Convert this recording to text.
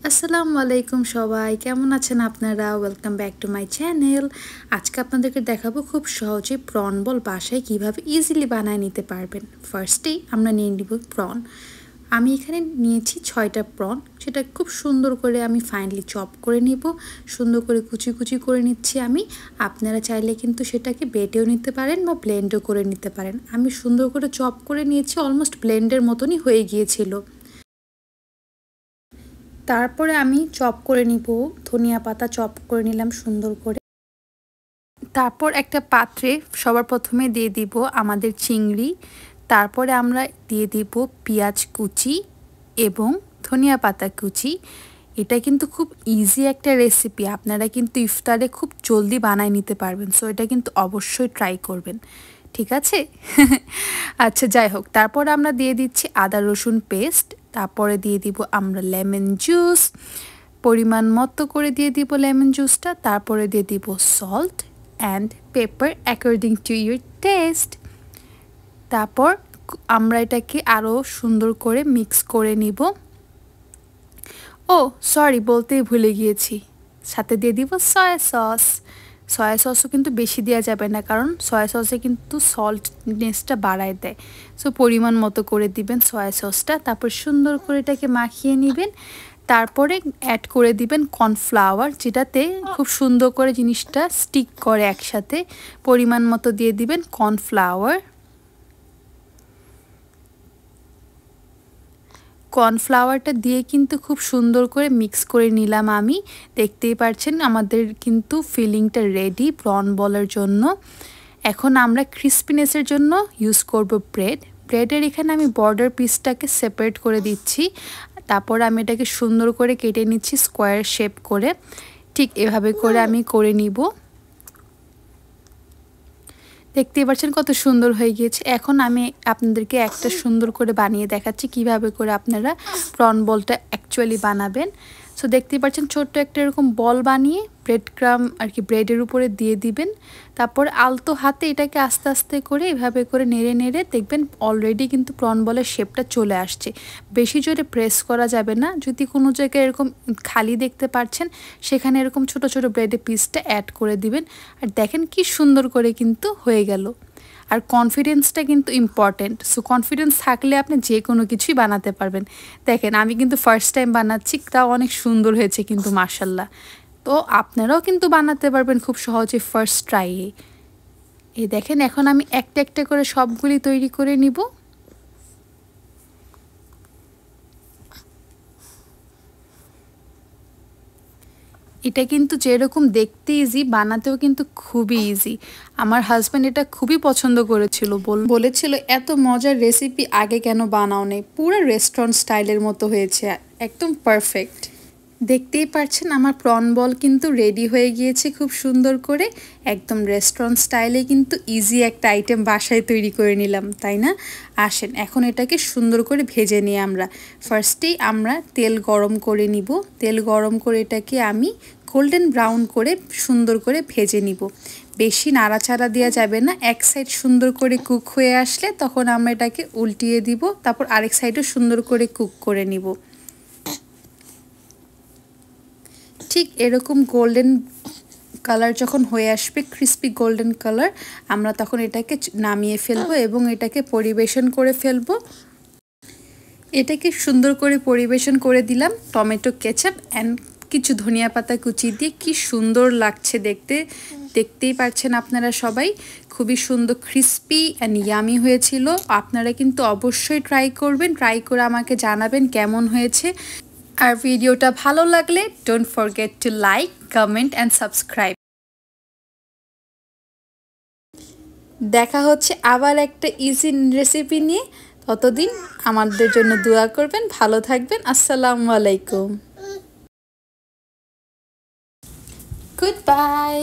আসসালামু আলাইকুম সবাই, কেমন আছেন আপনারা? Welcome back to my channel. আজকে আপনাদেরকে দেখাবো খুব সহজে প্রন বল বাসায় কিভাবে ইজিলি বানায় নিতে পারবেন। ফার্স্টেই আমরা নিয়ে নিব প্রন। আমি এখানে নিয়েছি 6টা প্রন, সেটা খুব সুন্দর করে আমি ফাইনলি চপ করে নিব। সুন্দর করে কুচি কুচি করে নিচ্ছি আমি। আপনারা চাইলে কিন্তু সেটাকে বেটেও নিতে পারেন বা ব্লেন্ডও করে নিতে পারেন। আমি সুন্দর করে চপ করে নিয়েছি, অলমোস্ট ব্লেন্ডের মতনই হয়ে গিয়েছিল। তারপরে আমি চপ করে নিব, ধনিয়া পাতা চপ করে নিলাম সুন্দর করে। তারপর একটা পাত্রে সবার প্রথমে দিয়ে দিব আমাদের চিংড়ি। তারপরে আমরা দিয়ে দিব পেঁয়াজ কুচি এবং ধনিয়া পাতা কুচি। এটা কিন্তু খুব ইজি একটা রেসিপি, আপনারা কিন্তু ইফতারে খুব জলদি বানায় নিতে পারবেন। সো এটা কিন্তু অবশ্যই ট্রাই করবেন, ঠিক আছে? আচ্ছা, যাই হোক, তারপর আমরা দিয়ে দিচ্ছি আদা রসুন পেস্ট। তারপরে দিয়ে দিব আমরা লেমন জুস, পরিমাণ মতো করে দিয়ে দিব লেমন জুসটা। তারপরে দিয়ে দিব salt and paper according to your test. তারপর আমরা এটাকে আরও সুন্দর করে মিক্স করে নিব। ও সরি, বলতেই ভুলে গিয়েছি, সাথে দিয়ে দিব সয়া সস। সয়া সসও কিন্তু বেশি দেওয়া যাবে না, কারণ সয়া সসে কিন্তু সল্টনেসটা বাড়ায় দেয়। সো পরিমাণ মতো করে দিবেন সয়া সসটা। তারপর সুন্দর করে এটাকে মাখিয়ে নেবেন। তারপরে অ্যাড করে দিবেন কর্নফ্লাওয়ার, যেটাতে খুব সুন্দর করে জিনিসটা স্টিক করে একসাথে। পরিমাণ মতো দিয়ে দিবেন কর্নফ্লাওয়ার। কর্নফ্লাওয়ারটা দিয়ে কিন্তু খুব সুন্দর করে মিক্স করে নিলাম আমি। দেখতেই পাচ্ছেন আমাদের কিন্তু ফিলিংটা রেডি প্রন বলের জন্য। এখন আমরা ক্রিস্পিনেসের জন্য ইউজ করব ব্রেড। ব্রেডের এখানে আমি বর্ডার পিসটাকে সেপারেট করে দিচ্ছি। তারপর আমি এটাকে সুন্দর করে কেটে নিচ্ছি স্কোয়ার শেপ করে। ঠিক এভাবে করে আমি করে নিব। দেখতেই পাচ্ছেন কত সুন্দর হয়ে গিয়েছে। এখন আমি আপনাদেরকে একটা সুন্দর করে বানিয়ে দেখাচ্ছি কিভাবে করে আপনারা প্রন বলটা অ্যাকচুয়ালি বানাবেন। সো দেখতেই পাচ্ছেন ছোট্ট একটা এরকম বল বানিয়ে ব্রেড ক্রাম আর কি ব্রেডের উপরে দিয়ে দিবেন। তারপর আলতো হাতে এটাকে আস্তে আস্তে করে এভাবে করে নেড়ে নেড়ে দেখবেন অলরেডি কিন্তু প্রন বলের শেপটা চলে আসছে। বেশি জোরে প্রেস করা যাবে না। যদি কোনো জায়গায় এরকম খালি দেখতে পাচ্ছেন, সেখানে এরকম ছোট ছোট ব্রেডের পিসটা অ্যাড করে দিবেন। আর দেখেন কি সুন্দর করে কিন্তু হয়ে গেল। আর কনফিডেন্সটা কিন্তু ইম্পর্টেন্ট। সো কনফিডেন্স থাকলে আপনি যে কোনো কিছুই বানাতে পারবেন। দেখেন আমি কিন্তু ফার্স্ট টাইম বানাচ্ছি, তাও অনেক সুন্দর হয়েছে কিন্তু মাশাল্লাহ। তো আপনারাও কিন্তু বানাতে পারবেন খুব সহজে ফার্স্ট ট্রাইয়ে। এই দেখেন এখন আমি একটা একটা করে সবগুলি তৈরি করে নিব। এটা কিন্তু যেরকম দেখতে ইজি, বানাতেও কিন্তু খুবই ইজি। আমার হাজব্যান্ড এটা খুবই পছন্দ করেছিল, বলেছিল এত মজার রেসিপি আগে কেন বানাও নেই, পুরো রেস্টুরেন্ট স্টাইলের মতো হয়েছে, একদম পারফেক্ট। দেখতেই পাচ্ছেন আমার প্রন বল কিন্তু রেডি হয়ে গিয়েছে খুব সুন্দর করে। একদম রেস্টুরেন্ট স্টাইলে কিন্তু ইজি একটা আইটেম বাসায় তৈরি করে নিলাম, তাই না? আসেন এখন এটাকে সুন্দর করে ভেজে নিই আমরা। ফার্স্টেই আমরা তেল গরম করে নিব। তেল গরম করে এটাকে আমি গোল্ডেন ব্রাউন করে সুন্দর করে ভেজে নিব। বেশি নাড়াচাড়া দেওয়া যাবে না। এক সাইড সুন্দর করে কুক হয়ে আসলে তখন আমরা এটাকে উল্টিয়ে দিব। তারপর আরেক সাইডও সুন্দর করে কুক করে নিব। ঠিক এরকম গোল্ডেন কালার যখন হয়ে আসবে, ক্রিস্পি গোল্ডেন কালার, আমরা তখন এটাকে নামিয়ে ফেলবো এবং এটাকে পরিবেশন করে ফেলবো। এটাকে সুন্দর করে পরিবেশন করে দিলাম টমেটো কেচাপ অ্যান্ড কিছু ধনিয়া পাতা কুচি দিয়ে। কি সুন্দর লাগছে দেখতে, দেখতেই পাচ্ছেন আপনারা সবাই। খুবই সুন্দর ক্রিস্পি অ্যান্ড ইয়ামি হয়েছিল। আপনারা কিন্তু অবশ্যই ট্রাই করবেন, ট্রাই করে আমাকে জানাবেন কেমন হয়েছে। আর ভিডিওটা ভালো লাগলে don't forget to like, comment and subscribe. দেখা হচ্ছে আবার একটা ইজি রেসিপি নিয়ে। ততদিন আমাদের জন্য দোয়া করবেন, ভালো থাকবেন। আসসালামু আলাইকুম, গুড বাই।